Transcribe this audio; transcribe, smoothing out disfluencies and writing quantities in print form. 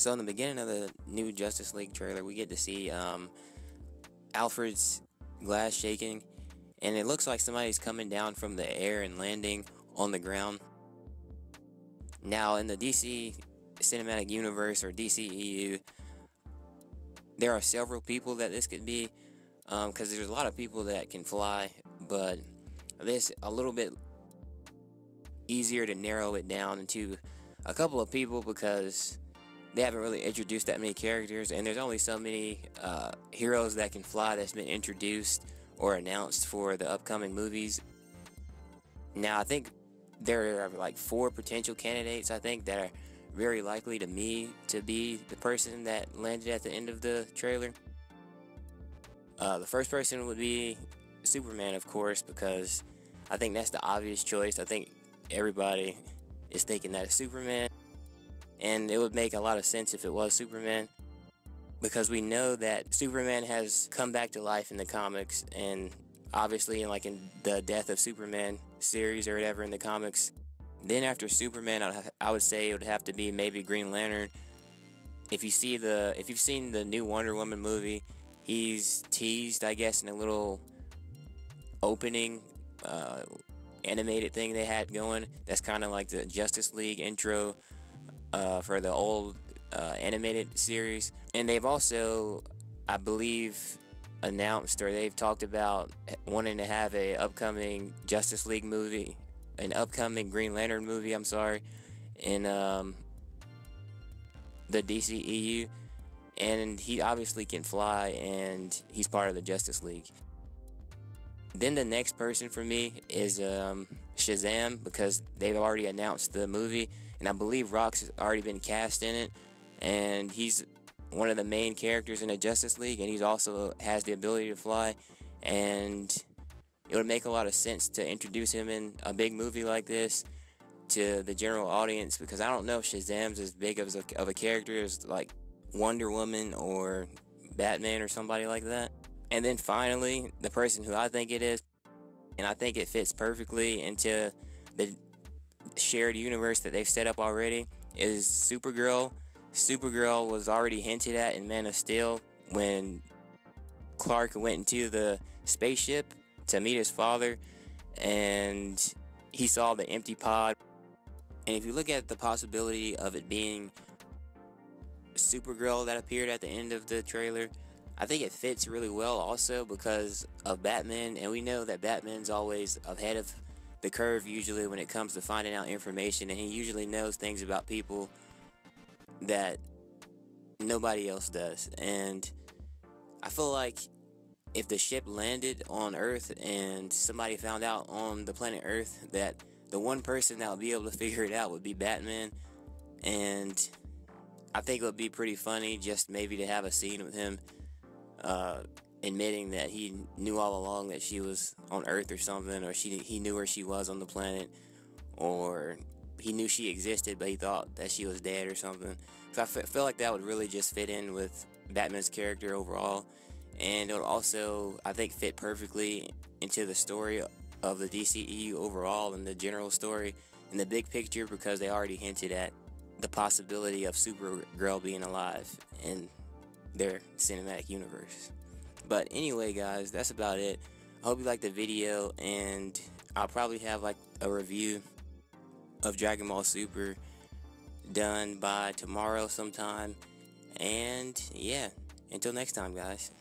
So in the beginning of the new Justice League trailer, we get to see Alfred's glass shaking, and it looks like somebody's coming down from the air and landing on the ground. Now, in the DC Cinematic Universe or DCEU, there are several people that this could be, because there's a lot of people that can fly, but this a little bit easier to narrow it down into a couple of people because they haven't really introduced that many characters, and there's only so many heroes that can fly that's been introduced or announced for the upcoming movies. Now, I think there are like 4 potential candidates, I think, that are very likely to me to be the person that landed at the end of the trailer. The first person would be Superman, of course, because I think that's the obvious choice. I think everybody is thinking that it's Superman, and it would make a lot of sense if it was Superman, because we know that Superman has come back to life in the comics, and obviously in the Death of Superman series or whatever in the comics. Then after Superman, I would say it would have to be maybe Green Lantern. If you've seen the new Wonder Woman movie, he's teased, I guess, in a little opening animated thing they had going. That's kind of like the Justice League intro for the old animated series. And they've also, I believe, announced, or they've talked about wanting to have a upcoming Justice League movie, an upcoming Green Lantern movie, I'm sorry, in the DCEU. And he obviously can fly, and he's part of the Justice League. Then the next person for me is Shazam, because they've already announced the movie, and I believe Rock's already been cast in it, and he's one of the main characters in the Justice League, and he's also has the ability to fly, and it would make a lot of sense to introduce him in a big movie like this to the general audience, because I don't know if Shazam's as big of a character as like Wonder Woman or Batman or somebody like that. And then finally, the person who I think it is, and I think it fits perfectly into the shared universe that they've set up already, is Supergirl. Supergirl was already hinted at in Man of Steel when Clark went into the spaceship to meet his father, and he saw the empty pod. And if you look at the possibility of it being Supergirl that appeared at the end of the trailer, I think it fits really well also because of Batman, and we know that Batman's always ahead of the curve usually when it comes to finding out information, and he usually knows things about people that nobody else does. And I feel like if the ship landed on Earth and somebody found out on the planet Earth, that the one person that would be able to figure it out would be Batman. And I think it would be pretty funny just maybe to have a scene with him admitting that he knew all along that she was on Earth or something, or he knew where she was on the planet, or he knew she existed but he thought that she was dead or something. So I feel like that would really just fit in with Batman's character overall, and it would also, I think, fit perfectly into the story of the DCEU overall and the general story and the big picture, because they already hinted at the possibility of Supergirl being alive in their cinematic universe. But anyway, guys, that's about it. I hope you liked the video, and I'll probably have like a review of Dragon Ball Super done by tomorrow sometime. And yeah, until next time, guys.